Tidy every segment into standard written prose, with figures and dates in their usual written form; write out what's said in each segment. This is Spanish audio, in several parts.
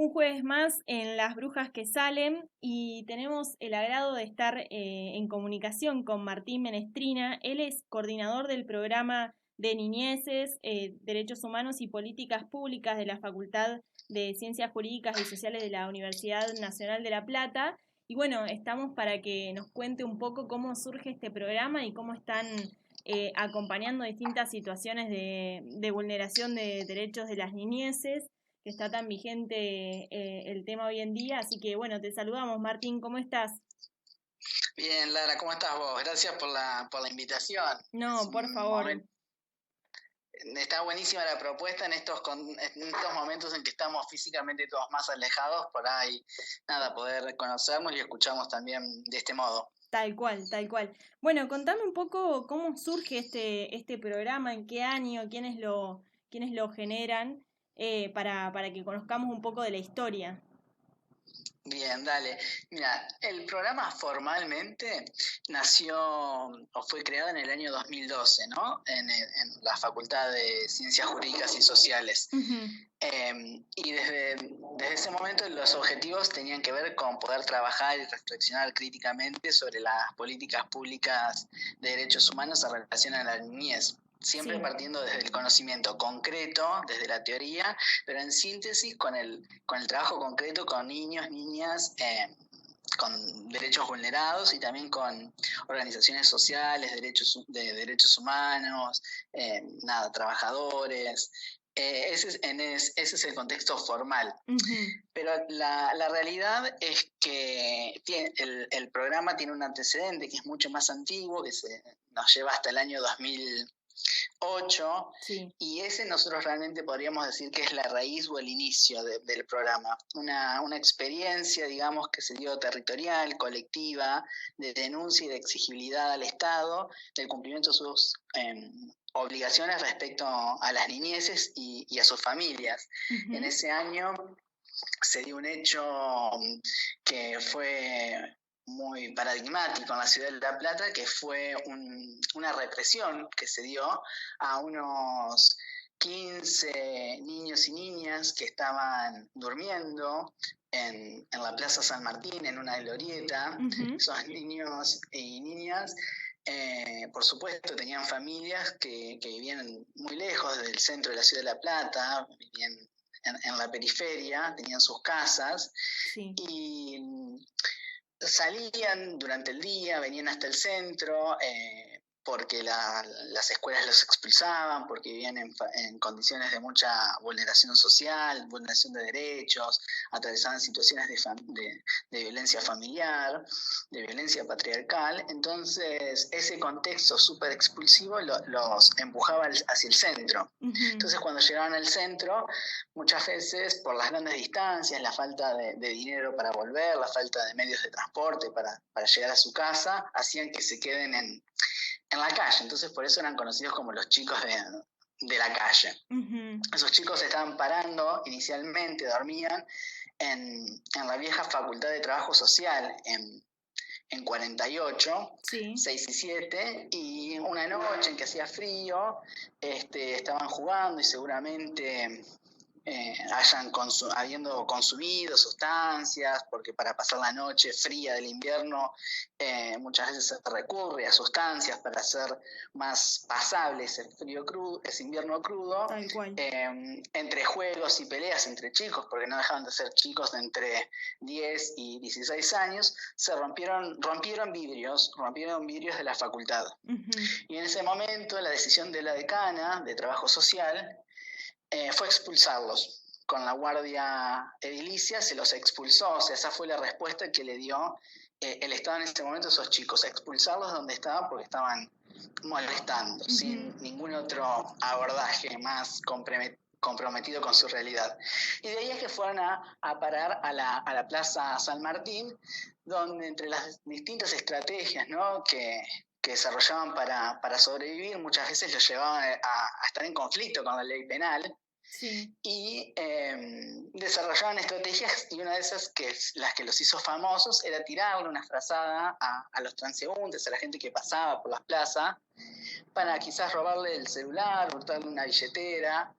Un jueves más en Las Brujas que Salen y tenemos el agrado de estar en comunicación con Martín Menestrina. Él es coordinador del programa de Niñeces, Derechos Humanos y Políticas Públicas de la Facultad de Ciencias Jurídicas y Sociales de la Universidad Nacional de La Plata. Y bueno, estamos para que nos cuente un poco cómo surge este programa y cómo están acompañando distintas situaciones de vulneración de derechos de las niñeces, que está tan vigente el tema hoy en día. Así que bueno, te saludamos, Martín, ¿cómo estás? Bien, Lara, ¿cómo estás vos? Gracias por la invitación. Es No, por un favor. momento, está buenísima la propuesta en estos momentos en que estamos físicamente todos más alejados, por ahí, nada, poder conocernos y escucharnos también de este modo. Tal cual, tal cual. Bueno, contame un poco cómo surge este programa, en qué año, quiénes lo generan, para que conozcamos un poco de la historia. Bien, dale. Mira, el programa formalmente nació o fue creado en el año 2012, ¿no? En la Facultad de Ciencias Jurídicas y Sociales. Ujú. Y desde ese momento los objetivos tenían que ver con poder trabajar y reflexionar críticamente sobre las políticas públicas de derechos humanos en relación a la niñez, siempre Sí, partiendo desde el conocimiento concreto, desde la teoría, pero en síntesis con el trabajo concreto con niños, niñas, con derechos vulnerados y también con organizaciones sociales, de derechos humanos, nada, trabajadores. Ese es el contexto formal. ujú, Pero la realidad es que el programa tiene un antecedente que es mucho más antiguo, nos lleva hasta el año 2008, sí, y ese nosotros realmente podríamos decir que es la raíz o el inicio del programa. Una experiencia, digamos, que se dio territorial, colectiva, de denuncia y de exigibilidad al Estado, del cumplimiento de sus obligaciones respecto a las niñeces y a sus familias. En ujú, ese año se dio un hecho que fue muy paradigmático en la ciudad de La Plata, que fue una represión que se dio a unos 15 niños y niñas que estaban durmiendo en la Plaza San Martín, en una glorieta. ujú. Esos niños y niñas, por supuesto, tenían familias que vivían muy lejos del centro de la ciudad de La Plata, vivían en la periferia, tenían sus casas Sí, y salían durante el día, venían hasta el centro, porque las escuelas los expulsaban, porque vivían en condiciones de mucha vulneración social, vulneración de derechos, atravesaban situaciones de violencia familiar, de violencia patriarcal. Entonces ese contexto súper expulsivo los empujaba hacia el centro. ujú, Entonces cuando llegaban al centro, muchas veces por las grandes distancias, la falta de dinero para volver, la falta de medios de transporte para llegar a su casa, hacían que se queden en la calle. Entonces por eso eran conocidos como los chicos de la calle. ujú. Esos chicos estaban parando inicialmente, dormían en la vieja Facultad de Trabajo Social, en 48, Sí, 6 y 7, y una noche en que hacía frío, estaban jugando y seguramente habiendo consumido sustancias, porque para pasar la noche fría del invierno muchas veces se recurre a sustancias para hacer más pasable ese invierno crudo, tal cual. entre juegos y peleas entre chicos, porque no dejaban de ser chicos de entre 10 y 16 años, rompieron vidrios de la facultad. Ujú. Y en ese momento la decisión de la decana de Trabajo Social fue expulsarlos. Con la guardia edilicia se los expulsó, o sea, esa fue la respuesta que le dio el Estado en ese momento a esos chicos, expulsarlos de donde estaban porque estaban molestando, Ujú. sin ningún otro abordaje más comprometido con su realidad. Y de ahí es que fueron a parar a la Plaza San Martín, donde entre las distintas estrategias, ¿no?, que desarrollaban para sobrevivir, muchas veces los llevaban a estar en conflicto con la ley penal, Sí, y desarrollaban estrategias, y una de esas, que es las que los hizo famosos, era tirarle una frazada a los transeúntes, a la gente que pasaba por las plazas, para quizás robarle el celular, hurtarle una billetera,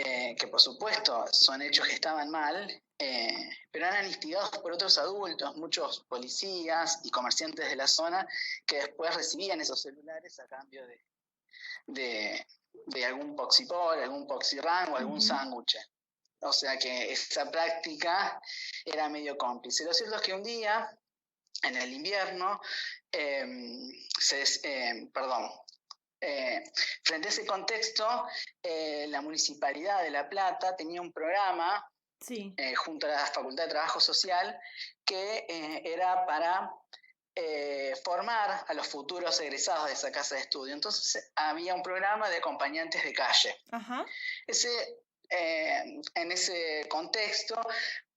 que por supuesto son hechos que estaban mal, pero eran instigados por otros adultos, muchos policías y comerciantes de la zona, que después recibían esos celulares a cambio de algún poxipol, algún poxirran o algún sándwich. O sea que esa práctica era medio cómplice. Lo cierto es que un día, en el invierno, frente a ese contexto, la Municipalidad de La Plata tenía un programa junto a la Facultad de Trabajo Social que era para formar a los futuros egresados de esa casa de estudio. Entonces había un programa de acompañantes de calle. En ese contexto,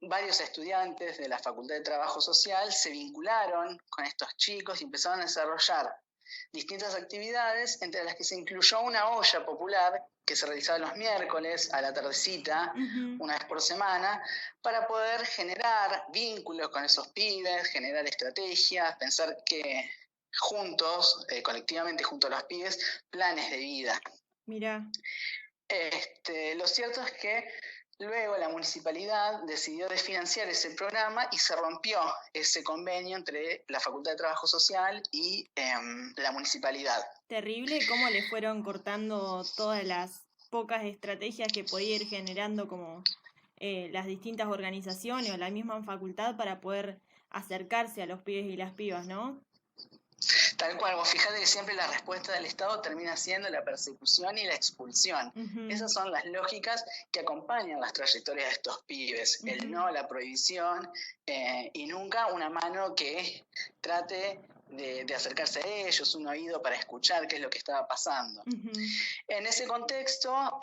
varios estudiantes de la Facultad de Trabajo Social se vincularon con estos chicos y empezaron a desarrollar distintas actividades, entre las que se incluyó una olla popular que se realizaba los miércoles a la tardecita, una vez por semana, para poder generar vínculos con esos pibes, generar estrategias, pensar que juntos, colectivamente junto a los pibes, planes de vida. Mirá. Lo cierto es que luego la municipalidad decidió desfinanciar ese programa y se rompió ese convenio entre la Facultad de Trabajo Social y la municipalidad. Terrible cómo le fueron cortando todas las pocas estrategias que podía ir generando como las distintas organizaciones o la misma facultad para poder acercarse a los pibes y las pibas, ¿no? Tal cual, vos fijate que siempre la respuesta del Estado termina siendo la persecución y la expulsión. Esas son las lógicas que acompañan las trayectorias de estos pibes. El no, la prohibición y nunca una mano que trate de acercarse a ellos, un oído para escuchar qué es lo que estaba pasando. En ese contexto,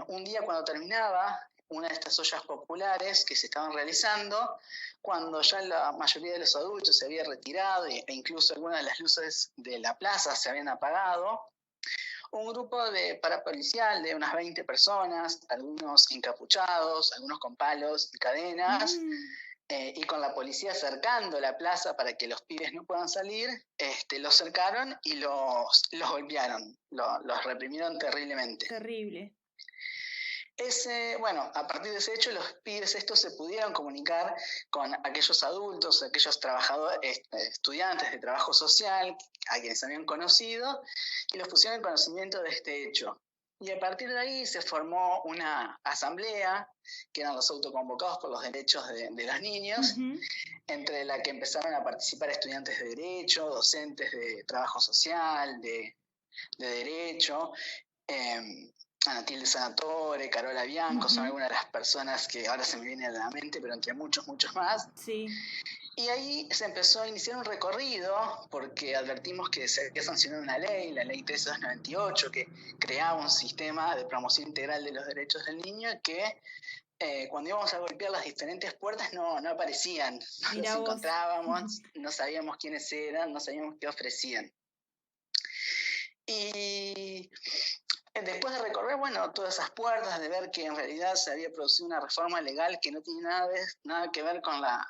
un día cuando terminaba una de estas ollas populares que se estaban realizando, cuando ya la mayoría de los adultos se había retirado e incluso algunas de las luces de la plaza se habían apagado, un grupo de parapolicial de unas 20 personas, algunos encapuchados, algunos con palos y cadenas, y con la policía cercando la plaza para que los pibes no puedan salir, los cercaron y los golpearon, los reprimieron terriblemente. Terrible. A partir de ese hecho, los pibes estos se pudieron comunicar con aquellos adultos, aquellos trabajadores, estudiantes de trabajo social, a quienes habían conocido, y los pusieron en conocimiento de este hecho. Y a partir de ahí se formó una asamblea, que eran los autoconvocados por los derechos de los niños, entre la que empezaron a participar estudiantes de Derecho, docentes de Trabajo Social, de Derecho, Anatilde Sanatore, Carola Bianco, son algunas de las personas que ahora se me vienen a la mente, pero entre muchos más. Sí. Y ahí se empezó a iniciar un recorrido, porque advertimos que se había sancionado una ley, la ley 13298, que creaba un sistema de promoción integral de los derechos del niño, que cuando íbamos a golpear las diferentes puertas no aparecían, no los encontrábamos, no sabíamos quiénes eran, no sabíamos qué ofrecían. Y después de recorrer, todas esas puertas, de ver que en realidad se había producido una reforma legal que no tiene nada que ver con la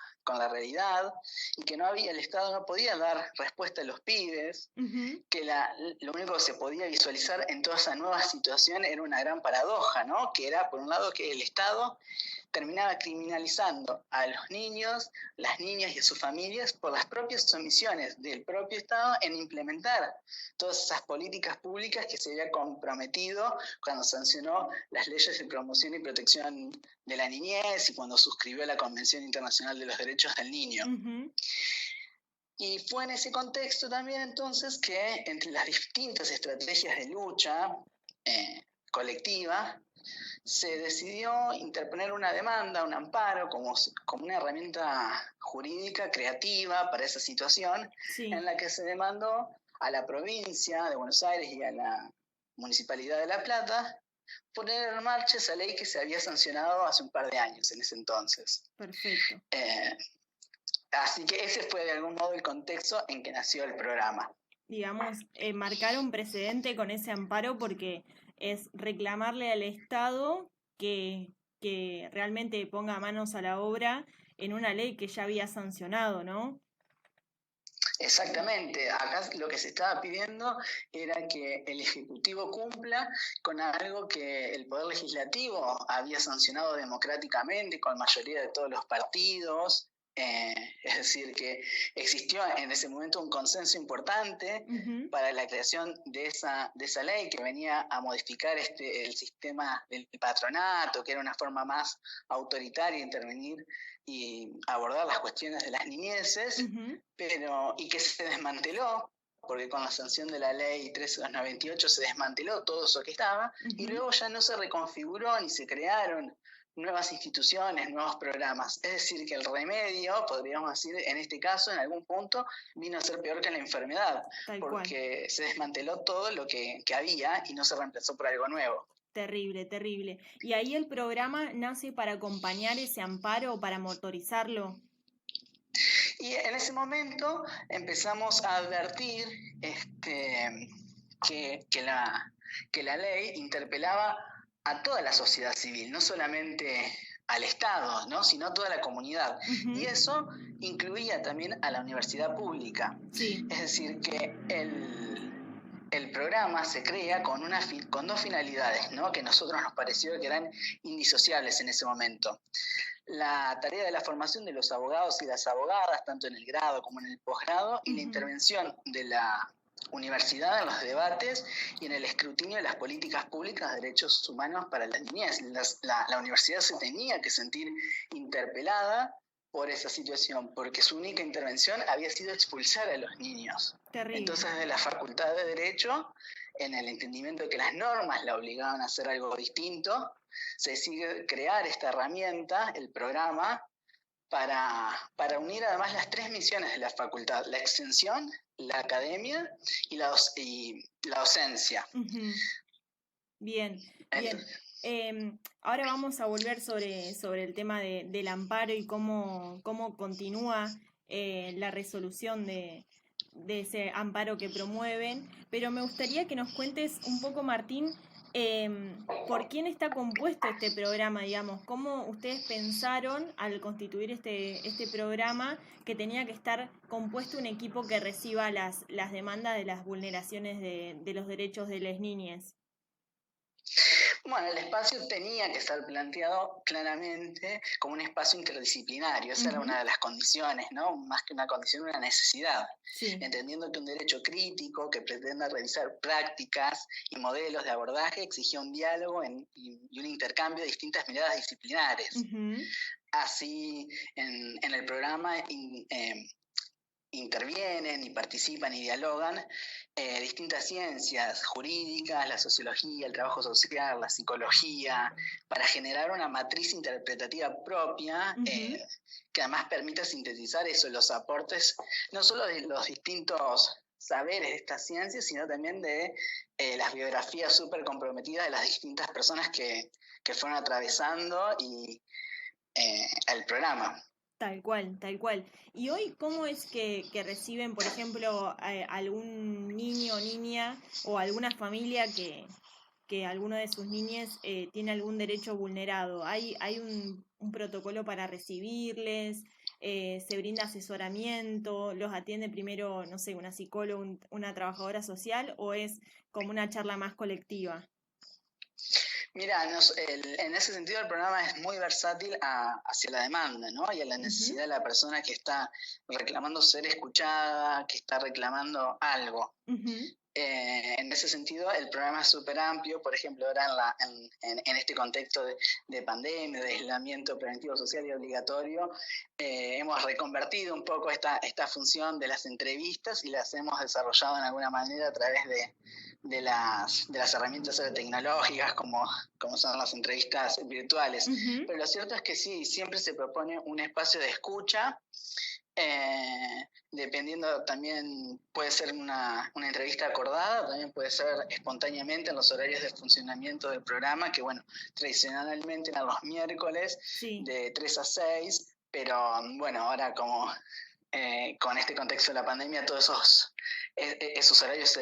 realidad, y que el Estado no podía dar respuesta a los pibes, que lo único que se podía visualizar en toda esa nueva situación era una gran paradoja, ¿no? Que era, por un lado, que el Estado terminaba criminalizando a los niños, las niñas y a sus familias por las propias omisiones del propio Estado en implementar todas esas políticas públicas que se había comprometido cuando sancionó las leyes de promoción y protección de la niñez y cuando suscribió la Convención Internacional de los Derechos del Niño. Y fue en ese contexto también entonces que entre las distintas estrategias de lucha colectiva, se decidió interponer una demanda, un amparo, como una herramienta jurídica creativa para esa situación, en la que se demandó a la provincia de Buenos Aires y a la Municipalidad de La Plata poner en marcha esa ley que se había sancionado hace un par de años en ese entonces. Perfecto. Así que ese fue de algún modo el contexto en que nació el programa. Digamos, marcar un precedente con ese amparo, porque es reclamarle al Estado que realmente ponga manos a la obra en una ley que ya había sancionado, ¿no? Exactamente, acá lo que se estaba pidiendo era que el Ejecutivo cumpla con algo que el Poder Legislativo había sancionado democráticamente con mayoría de todos los partidos. Es decir, que existió en ese momento un consenso importante para la creación de esa ley que venía a modificar el sistema del patronato, que era una forma más autoritaria de intervenir y abordar las cuestiones de las niñeces, y que se desmanteló, porque con la sanción de la ley 13298 se desmanteló todo eso que estaba, y luego ya no se reconfiguró ni se crearon nuevas instituciones, nuevos programas. Es decir, que el remedio, podríamos decir, en este caso, en algún punto, vino a ser peor que la enfermedad, porque se desmanteló todo lo que había y no se reemplazó por algo nuevo. Terrible, terrible. ¿Y ahí el programa nace para acompañar ese amparo o para motorizarlo? Y en ese momento empezamos a advertir que la ley interpelaba a toda la sociedad civil, no solamente al Estado, ¿no? Sino a toda la comunidad. Y eso incluía también a la universidad pública. Sí. Es decir, que el programa se crea con dos finalidades, ¿no? Que a nosotros nos pareció que eran indisociables en ese momento. La tarea de la formación de los abogados y las abogadas, tanto en el grado como en el posgrado, y la intervención de la universidad en los debates y en el escrutinio de las políticas públicas de derechos humanos para la niñez. La universidad se tenía que sentir interpelada por esa situación, porque su única intervención había sido expulsar a los niños. Terrible. Entonces, de la Facultad de Derecho, en el entendimiento de que las normas la obligaban a hacer algo distinto, se decide crear esta herramienta, el programa, para unir además las tres misiones de la facultad: la extensión, la academia y la docencia. Bien, bien. Ahora vamos a volver sobre el tema del amparo y cómo continúa la resolución de ese amparo que promueven, pero me gustaría que nos cuentes un poco, Martín, ¿por quién está compuesto este programa, digamos? ¿Cómo ustedes pensaron al constituir este programa que tenía que estar compuesto un equipo que reciba las demandas de las vulneraciones de los derechos de las niñas? Bueno, el espacio tenía que estar planteado claramente como un espacio interdisciplinario. Esa era una de las condiciones, ¿no? Más que una condición, una necesidad. Sí. Entendiendo que un derecho crítico que pretenda revisar prácticas y modelos de abordaje exigía un diálogo y un intercambio de distintas miradas disciplinares. Así, en el programa intervienen y participan y dialogan distintas ciencias jurídicas, la sociología, el trabajo social, la psicología, para generar una matriz interpretativa propia que además permita sintetizar los aportes, no solo de los distintos saberes de estas ciencias, sino también de las biografías súper comprometidas de las distintas personas que fueron atravesando el programa. Tal cual, tal cual. ¿Y hoy cómo es que reciben, por ejemplo, algún niño o niña o alguna familia que alguno de sus niñes tiene algún derecho vulnerado? ¿Hay un protocolo para recibirles? ¿Se brinda asesoramiento? ¿Los atiende primero, no sé, una psicóloga, una trabajadora social, o es como una charla más colectiva? Mira, en ese sentido el programa es muy versátil hacia la demanda, ¿no? Y a la necesidad de la persona que está reclamando ser escuchada, que está reclamando algo. En ese sentido, el programa es súper amplio. Por ejemplo, ahora en este contexto de pandemia, de aislamiento preventivo social y obligatorio, hemos reconvertido un poco esta función de las entrevistas y las hemos desarrollado en alguna manera a través de las herramientas tecnológicas como son las entrevistas virtuales. Pero lo cierto es que sí, siempre se propone un espacio de escucha. Dependiendo también, puede ser una entrevista acordada, también puede ser espontáneamente en los horarios de funcionamiento del programa, que bueno, tradicionalmente eran los miércoles, sí, de 3 a 6, pero bueno, ahora como con este contexto de la pandemia, todos esos horarios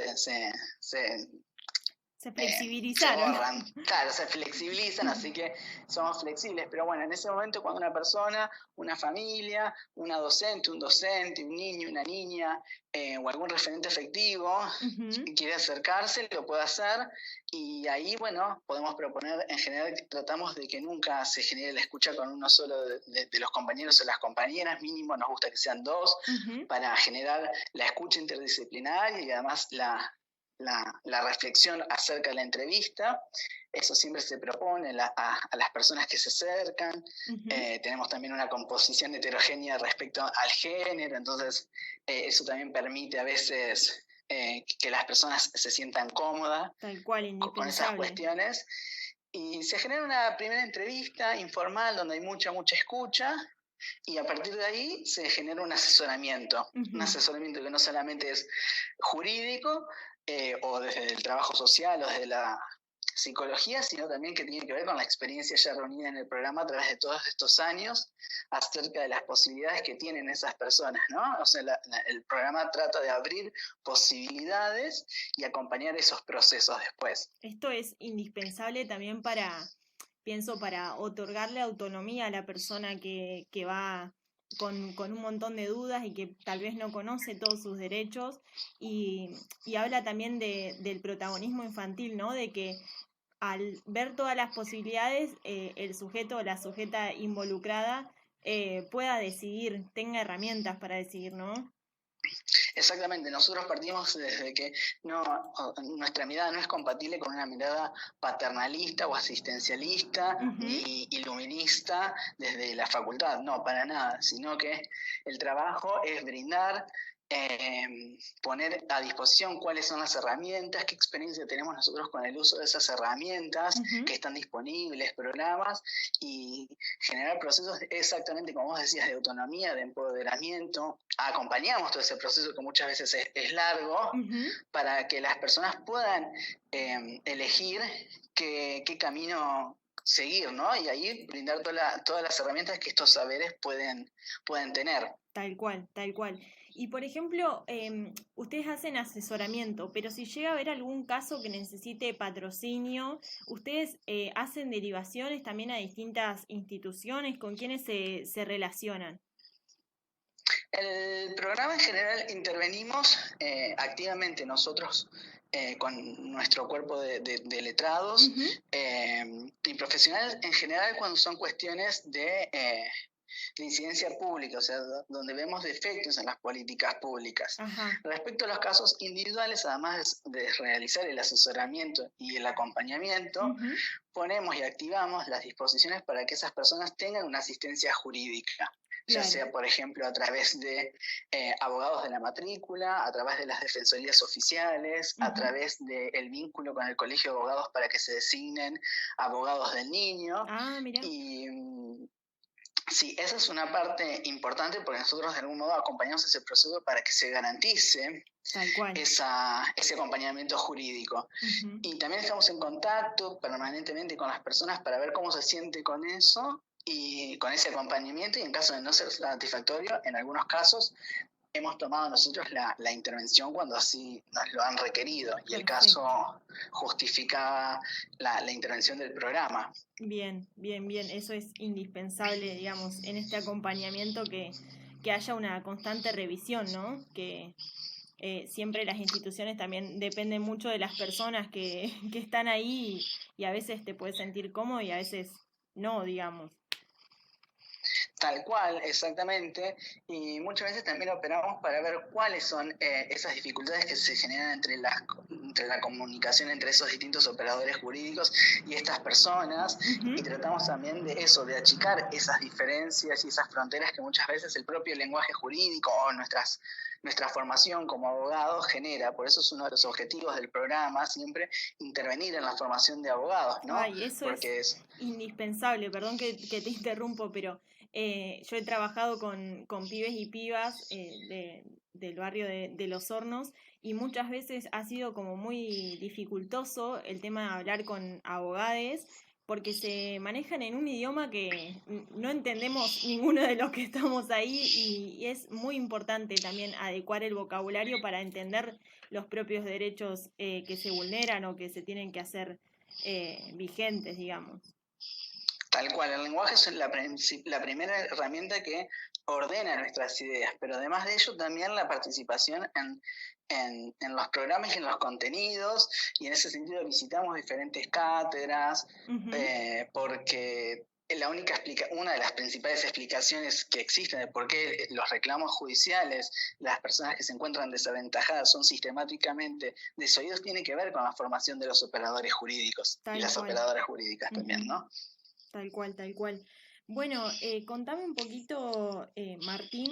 Se flexibilizaron. Claro, se flexibilizan, así que somos flexibles. Pero bueno, en ese momento cuando una persona, una familia, una docente, un docente, un niño, una niña, o algún referente efectivo quiere acercarse, lo puede hacer. Y ahí, bueno, podemos proponer, en general tratamos de que nunca se genere la escucha con uno solo de los compañeros o las compañeras, mínimo nos gusta que sean dos, para generar la escucha interdisciplinaria y además la reflexión acerca de la entrevista. Eso siempre se propone a las personas que se acercan. Tenemos también una composición heterogénea respecto al género, entonces eso también permite a veces que las personas se sientan cómodas tal cual, con esas cuestiones. Y se genera una primera entrevista informal donde hay mucha escucha, y a partir de ahí se genera un asesoramiento, un asesoramiento que no solamente es jurídico, o desde el trabajo social o desde la psicología, sino también que tiene que ver con la experiencia ya reunida en el programa a través de todos estos años acerca de las posibilidades que tienen esas personas, ¿no? O sea, el programa trata de abrir posibilidades y acompañar esos procesos después. Esto es indispensable también pienso, para otorgarle autonomía a la persona que va con un montón de dudas y que tal vez no conoce todos sus derechos, y habla también del protagonismo infantil, ¿no? De que al ver todas las posibilidades, el sujeto o la sujeta involucrada pueda decidir, tenga herramientas para decidir, ¿no? Exactamente, nosotros partimos desde que nuestra mirada no es compatible con una mirada paternalista o asistencialista ni iluminista desde la facultad, no, para nada, sino que el trabajo es brindar, poner a disposición cuáles son las herramientas, qué experiencia tenemos nosotros con el uso de esas herramientas que están disponibles, programas, y generar procesos exactamente como vos decías, de autonomía, de empoderamiento. Acompañamos todo ese proceso que muchas veces es largo, para que las personas puedan elegir qué camino seguir, ¿no? Y ahí brindar todas las herramientas que estos saberes pueden tener. Tal cual, tal cual. Y por ejemplo, ustedes hacen asesoramiento, pero si llega a haber algún caso que necesite patrocinio, ¿ustedes hacen derivaciones también a distintas instituciones? ¿Con quiénes se relacionan? El programa en general intervenimos activamente nosotros con nuestro cuerpo de letrados y profesionales en general cuando son cuestiones de incidencia pública, o sea, donde vemos defectos en las políticas públicas. Respecto a los casos individuales, además de realizar el asesoramiento y el acompañamiento, ponemos y activamos las disposiciones para que esas personas tengan una asistencia jurídica. Ya sea, por ejemplo, a través de abogados de la matrícula, a través de las defensorías oficiales, a través del vínculo con el colegio de abogados para que se designen abogados del niño. Y sí, esa es una parte importante porque nosotros de algún modo acompañamos ese proceso para que se garantice ese acompañamiento jurídico. Y también estamos en contacto permanentemente con las personas para ver cómo se siente con eso y con ese acompañamiento, y en caso de no ser satisfactorio, en algunos casos hemos tomado nosotros la intervención cuando así nos lo han requerido y el caso justificaba la intervención del programa. Bien, eso es indispensable, digamos, en este acompañamiento, que haya una constante revisión, ¿no? Que siempre las instituciones también dependen mucho de las personas que están ahí, y a veces te puedes sentir cómodo y a veces no, digamos. Tal cual, exactamente, y muchas veces también operamos para ver cuáles son esas dificultades que se generan entre la comunicación entre esos distintos operadores jurídicos y estas personas, y tratamos también de eso, de achicar esas diferencias y esas fronteras que muchas veces el propio lenguaje jurídico o nuestra formación como abogados genera. Por eso es uno de los objetivos del programa, siempre intervenir en la formación de abogados, ¿no? Ay, eso es indispensable, perdón que te interrumpo, pero yo he trabajado con pibes y pibas del barrio de Los Hornos, y muchas veces ha sido como muy dificultoso el tema de hablar con abogados, porque se manejan en un idioma que no entendemos ninguno de los que estamos ahí y es muy importante también adecuar el vocabulario para entender los propios derechos que se vulneran o que se tienen que hacer vigentes, digamos. Tal cual, el lenguaje es la primera herramienta que ordena nuestras ideas, pero además de ello también la participación en los programas y en los contenidos, y en ese sentido visitamos diferentes cátedras, porque una de las principales explicaciones que existen de por qué los reclamos judiciales, las personas que se encuentran desaventajadas son sistemáticamente desoídos, tiene que ver con la formación de los operadores jurídicos y las operadoras jurídicas también, ¿no? Tal cual, tal cual. Bueno, contame un poquito, Martín,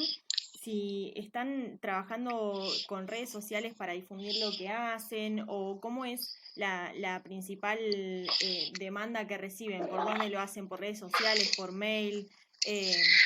si están trabajando con redes sociales para difundir lo que hacen o cómo es la principal demanda que reciben, por dónde lo hacen, por redes sociales, por mail.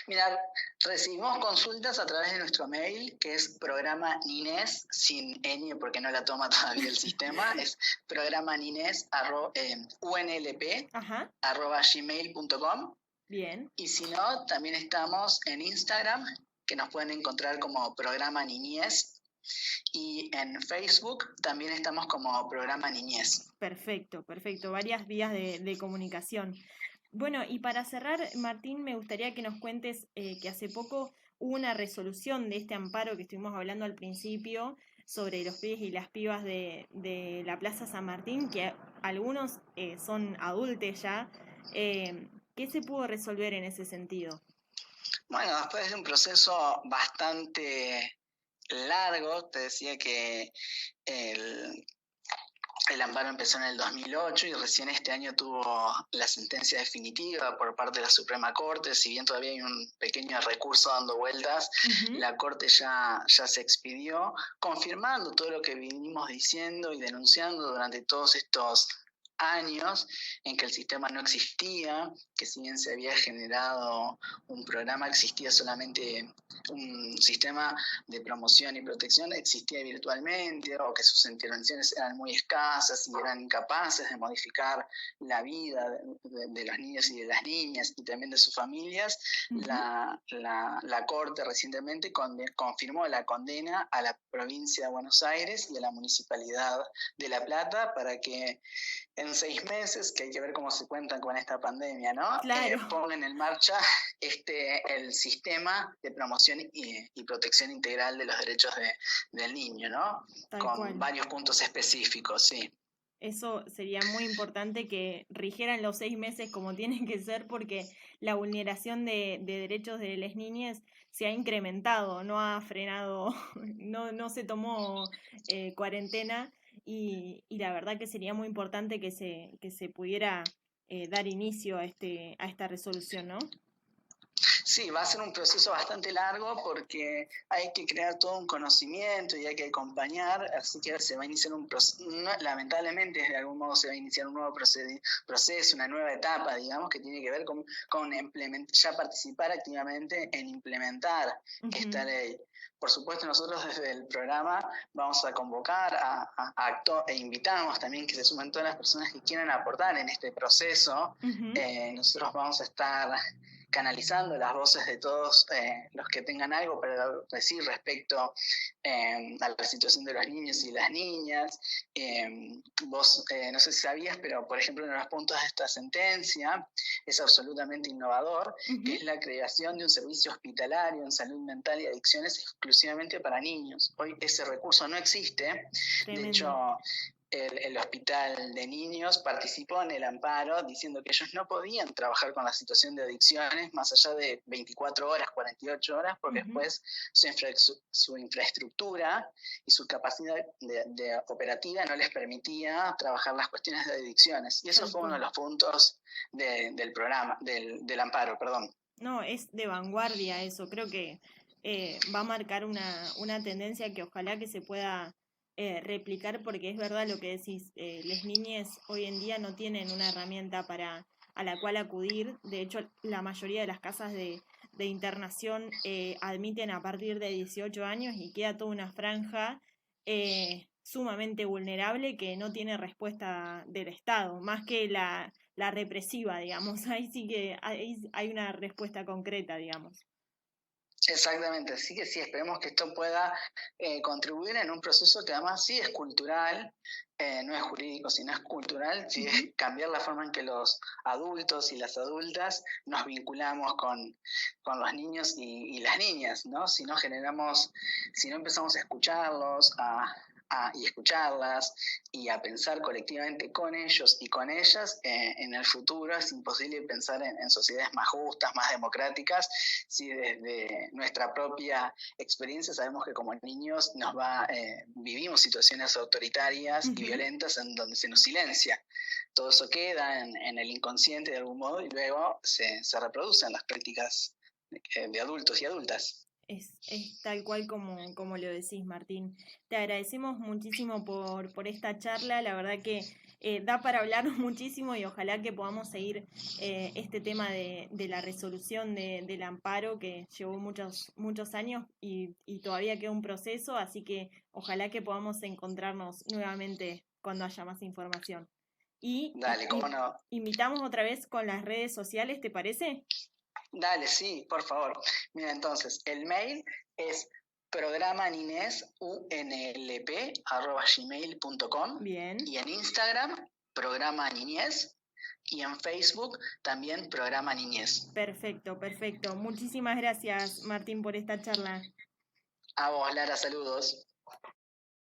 Mira, recibimos consultas a través de nuestro mail, que es programa Ninés, sin ñ porque no la toma todavía el sistema, es programaninés@unlp.gmail.com. Bien. Y si no, también estamos en Instagram, que nos pueden encontrar como programa Niñez, y en Facebook también estamos como programa Niñez. Perfecto, perfecto, varias vías de comunicación. Bueno, y para cerrar, Martín, me gustaría que nos cuentes que hace poco hubo una resolución de este amparo que estuvimos hablando al principio sobre los pibes y las pibas de la Plaza San Martín, que algunos son adultos ya. ¿Qué se pudo resolver en ese sentido? Bueno, después de un proceso bastante largo, te decía que el amparo empezó en el 2008 y recién este año tuvo la sentencia definitiva por parte de la Suprema Corte. Si bien todavía hay un pequeño recurso dando vueltas, la Corte ya se expidió, confirmando todo lo que vinimos diciendo y denunciando durante todos estos años en que el sistema no existía, que si bien se había generado un programa, existía solamente un sistema de promoción y protección, existía virtualmente, o que sus intervenciones eran muy escasas y eran incapaces de modificar la vida de los niños y de las niñas y también de sus familias. La Corte recientemente confirmó la condena a la provincia de Buenos Aires y a la Municipalidad de La Plata para que en 6 meses, que hay que ver cómo se cuentan con esta pandemia, ¿no? Claro. Pongan en marcha el sistema de promoción y protección integral de los derechos del niño, ¿no? Con varios puntos específicos, sí. Eso sería muy importante que rigieran los 6 meses como tienen que ser, porque la vulneración de derechos de las niñas se ha incrementado, no ha frenado, no se tomó cuarentena y la verdad que sería muy importante que se pudiera dar inicio a esta resolución, ¿no? Sí, va a ser un proceso bastante largo porque hay que crear todo un conocimiento y hay que acompañar, así que se va a iniciar un proceso, lamentablemente de algún modo se va a iniciar un nuevo proceso, una nueva etapa, digamos, que tiene que ver con ya participar activamente en implementar esta ley. Por supuesto, nosotros desde el programa vamos a convocar e invitamos también que se sumen todas las personas que quieran aportar en este proceso. Nosotros vamos a estar canalizando las voces de todos los que tengan algo para decir respecto a la situación de los niños y las niñas. Vos no sé si sabías, pero por ejemplo uno de los puntos de esta sentencia es absolutamente innovador, que es la creación de un servicio hospitalario en salud mental y adicciones exclusivamente para niños. Hoy ese recurso no existe. Tremendo. De hecho, el hospital de niños participó en el amparo diciendo que ellos no podían trabajar con la situación de adicciones más allá de 24 horas, 48 horas, porque después su infraestructura y su capacidad de operativa no les permitía trabajar las cuestiones de adicciones. Y eso fue uno de los puntos del programa, del amparo, perdón. No, es de vanguardia eso. Creo que va a marcar una tendencia que ojalá que se pueda replicar, porque es verdad lo que decís, las niñas hoy en día no tienen una herramienta a la cual acudir. De hecho, la mayoría de las casas de internación admiten a partir de 18 años y queda toda una franja sumamente vulnerable que no tiene respuesta del Estado, más que la represiva, digamos. Ahí sí que hay una respuesta concreta, digamos. Exactamente, así que sí, esperemos que esto pueda contribuir en un proceso que además sí es cultural, no es jurídico, sino es cultural, sí es cambiar la forma en que los adultos y las adultas nos vinculamos con los niños y las niñas, ¿no? Si no empezamos a escucharlos, y escucharlas y a pensar colectivamente con ellos y con ellas, en el futuro es imposible pensar en sociedades más justas, más democráticas, si desde nuestra propia experiencia sabemos que como niños vivimos situaciones autoritarias y violentas en donde se nos silencia. Todo eso queda en el inconsciente de algún modo y luego se reproducen las prácticas de adultos y adultas. Es tal cual como lo decís, Martín. Te agradecemos muchísimo por esta charla. La verdad que da para hablar muchísimo y ojalá que podamos seguir este tema de la resolución del amparo que llevó muchos años y todavía queda un proceso, así que ojalá que podamos encontrarnos nuevamente cuando haya más información. Dale, cómo no. Invitamos otra vez con las redes sociales, ¿te parece? Dale, sí, por favor. Mira, entonces, el mail es programaninez@gmail.com. Bien. Y en Instagram, Programa Niñez. Y en Facebook también Programa Niñez. Perfecto. Muchísimas gracias, Martín, por esta charla. A vos, Lara, saludos.